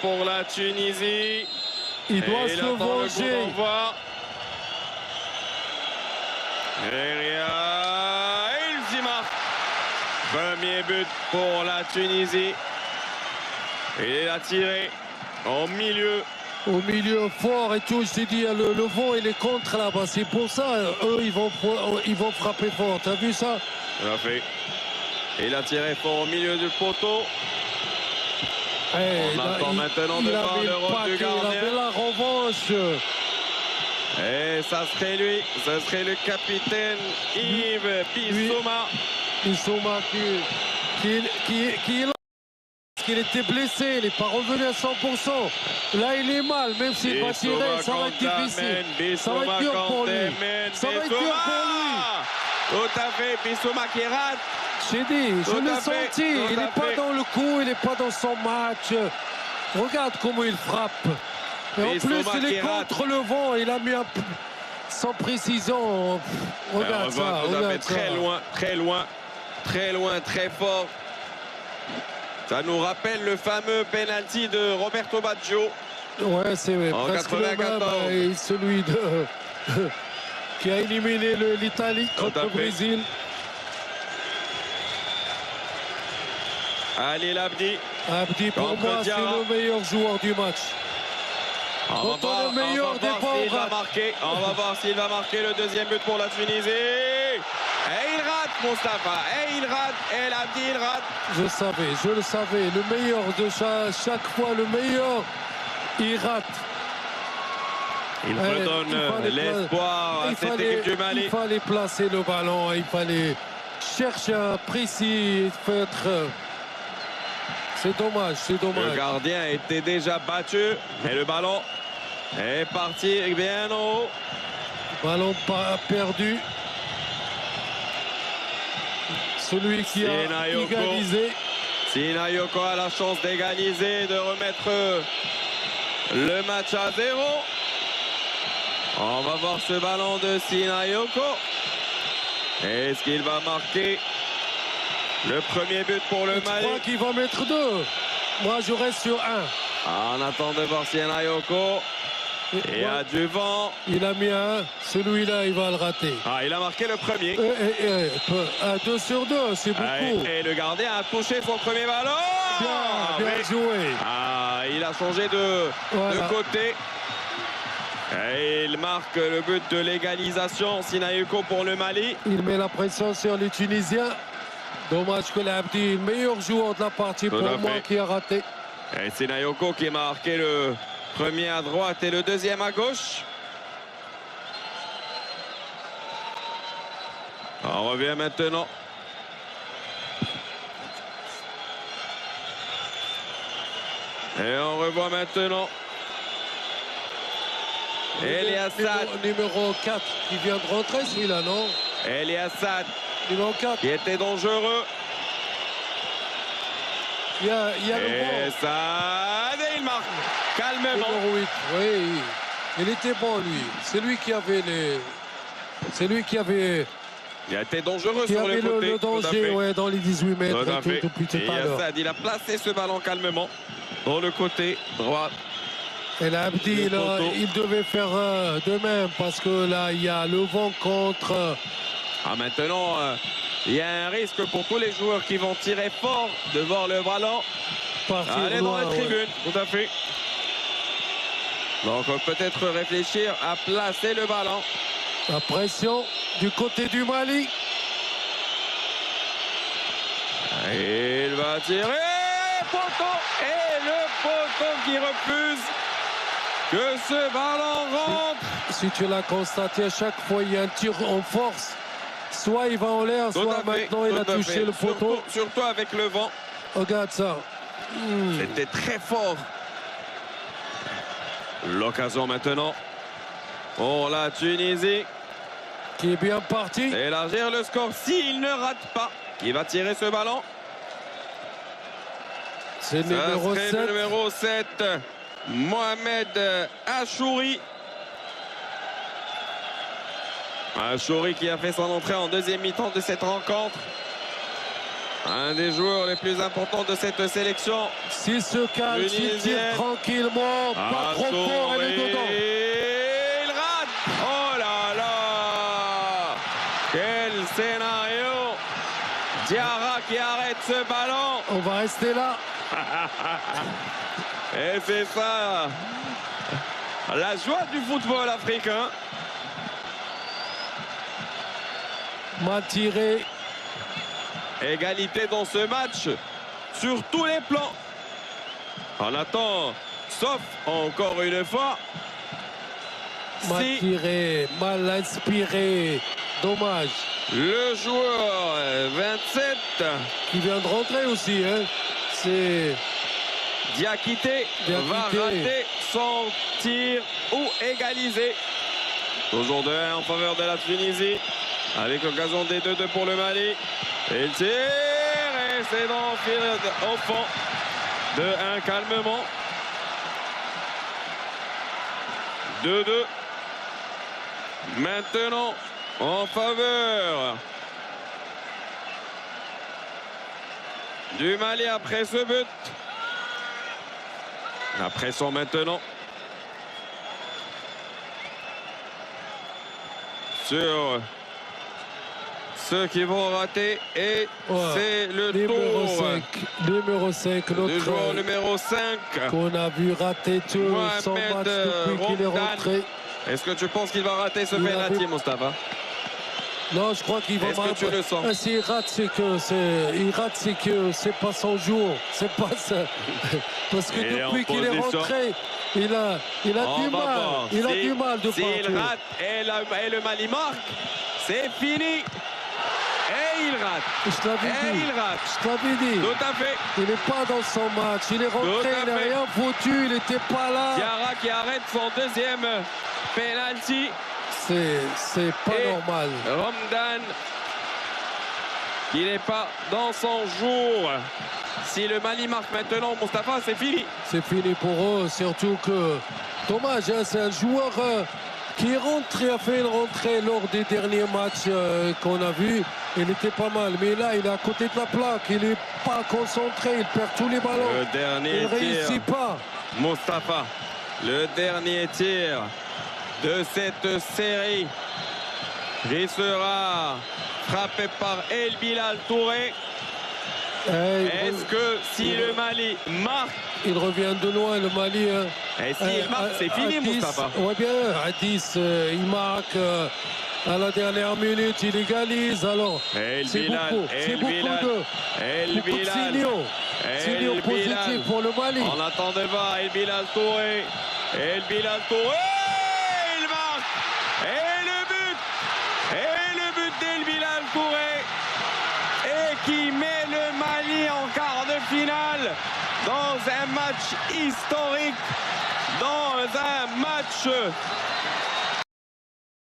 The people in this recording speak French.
Pour la Tunisie. Il doit se venger. Il s'y marque. Premier but pour la Tunisie. Il a tiré au milieu. Au milieu fort et tout, je t'ai dit, le vent il est contre là-bas. C'est pour ça, eux, ils vont frapper fort. T'as vu ça? Tout à fait. Il a tiré fort au milieu du poteau. On attend maintenant de voir le rôle du gardien. Il avait la revanche. Et ça serait lui, ce serait le capitaine Yves Bissouma. Bissouma qui était blessé, il n'est pas revenu à 100%. Là, il est mal, même s'il va tirer, ça va être difficile. Ça va être dur pour lui. Ça va être dur pour lui. Tout à fait, Bissouma qui rate. J'ai dit, je l'ai senti. Il n'est pas dans le coup, il n'est pas dans son match. Regarde comment il frappe. Et en plus, il est contre le vent. Il a mis un sans précision. Regarde ça. Regarde ça. Très loin, très loin, très loin, très fort. Ça nous rappelle le fameux penalty de Roberto Baggio. Ouais, c'est en presque 94. Le même, celui qui a éliminé l'Italie contre le Brésil. Ali Abdi. Abdi, pour moi, c'est le meilleur joueur du match. On va voir s'il va marquer le deuxième but pour la Tunisie. Et il rate, Mostafa. Et il rate. Et l'Abdi, il rate. Je le savais. Le meilleur de chaque fois, le meilleur, il rate. Il redonne l'espoir à cette équipe du Mali. Il fallait placer le ballon. Il fallait chercher un précis. C'est dommage, c'est dommage. Le gardien était déjà battu. Et le ballon est parti bien en haut. Ballon perdu. Celui qui a égalisé. Sinayoko a la chance d'égaliser, de remettre le match à 0. On va voir ce ballon de Sinayoko. Est-ce qu'il va marquer le premier but pour le Mali? Je crois qu'il va mettre 2. Moi, je reste sur 1. On attend de voir Sinayoko. Il y a du vent. Il a mis 1. Celui-là, il va le rater. Il a marqué le premier. 2 sur 2, c'est beaucoup. Et le gardien a touché son premier ballon. Bien joué. Il a changé de côté. Et il marque le but de l'égalisation. Sinayoko pour le Mali. Il met la pression sur les Tunisiens. Dommage que l'Abdi, le meilleur joueur de la partie pour moi, qui a raté. Et Sinayoko qui a marqué le premier à droite et le deuxième à gauche. On revient maintenant. Et on revoit maintenant Eliassad. Numéro 4 qui vient de rentrer, celui-là, non? Eliassad. Numéro 4. Qui était dangereux. Il y a le vent. Et ça, il marque calmement. Numéro 8, oui. Il était bon, lui. C'est lui qui avait les... C'est lui qui avait... Il a été dangereux sur le côté. Le danger, dans les 18 mètres. Depuis tout à l'heure. Il a placé ce ballon calmement dans le côté droit. Et l'Abdi, il devait faire de même parce que là, il y a le vent contre... Maintenant, il y a un risque pour tous les joueurs qui vont tirer fort de voir le ballon aller dans la tribune. Tout à fait. Donc, peut-être réfléchir à placer le ballon. La pression du côté du Mali. Et il va tirer. Poteau. Et le poteau qui refuse que ce ballon rentre. Si tu l'as constaté, à chaque fois, il y a un tir en force. Soit il va en l'air, soit maintenant il a touché le poteau. Surtout avec le vent. Regarde ça. C'était très fort. L'occasion maintenant pour la Tunisie. Qui est bien parti. Élargir le score s'il ne rate pas. Il va tirer ce ballon. C'est le numéro 7. Mohamed Achouri. Achouri qui a fait son entrée en deuxième mi-temps de cette rencontre. Un des joueurs les plus importants de cette sélection. S'il se calme, s'il tire tranquillement, pas trop fort, elle est dedans. Il rate. Oh là là. Quel scénario. Diarra qui arrête ce ballon. On va rester là. Et c'est ça. La joie du football africain. Mal tiré. Égalité dans ce match sur tous les plans. On attend, sauf encore une fois. Mal tiré, mal inspiré. Dommage. Le joueur 27 qui vient de rentrer aussi. Hein. C'est Diakité va rater son tir ou égaliser. Toujours 2-1 en faveur de la Tunisie. Avec l'occasion des 2-2 pour le Mali. Il tire et c'est dans le fil au fond. 2-1 calmement. 2-2. Maintenant en faveur du Mali après ce but. La pression maintenant sur ceux qui vont rater et c'est le numéro tour 5, numéro 5, le joueur numéro 5 qu'on a vu rater tout son match depuis qu'il est rentré. Est-ce que tu penses qu'il va rater ce penalty, Mostafa? Non, je crois qu'il va. Est-ce que tu le sens? S'il rate, c'est que c'est pas son jour. C'est pas ça. Parce que depuis qu'il est rentré, il a du mal. Il a du mal de partir. S'il rate et le Mali marque, c'est fini. Et il rate. Je t'avais dit. Il rate. Je t'avais dit. Tout à fait. Il n'est pas dans son match. Il est rentré, il n'a rien foutu. Il n'était pas là. Diarra qui arrête son deuxième penalty. C'est pas normal. Romdan qui n'est pas dans son jour. Si le Mali marque maintenant, Mostafa, c'est fini. C'est fini pour eux. Surtout que, dommage, hein, c'est un joueur qui est rentré, a fait une rentrée lors des derniers matchs qu'on a vus. Il était pas mal. Mais là, il est à côté de la plaque. Il n'est pas concentré. Il perd tous les ballons. Le dernier il ne réussit pas. Mostafa, le dernier tir de cette série. Il sera frappé par El Bilal Touré. Est-ce que si le Mali marque... Il revient de loin, le Mali. Et s'il marque, c'est fini, Mostafa. Oui, bien, à 10, il marque. À la dernière minute, il égalise. Alors, c'est beaucoup de signaux positifs pour le Mali. On attend de voir El Bilal Touré. El Bilal Touré, il marque. Et le but d'El Bilal Touré. Et qui met le Mali en quart de finale dans un match historique, dans un match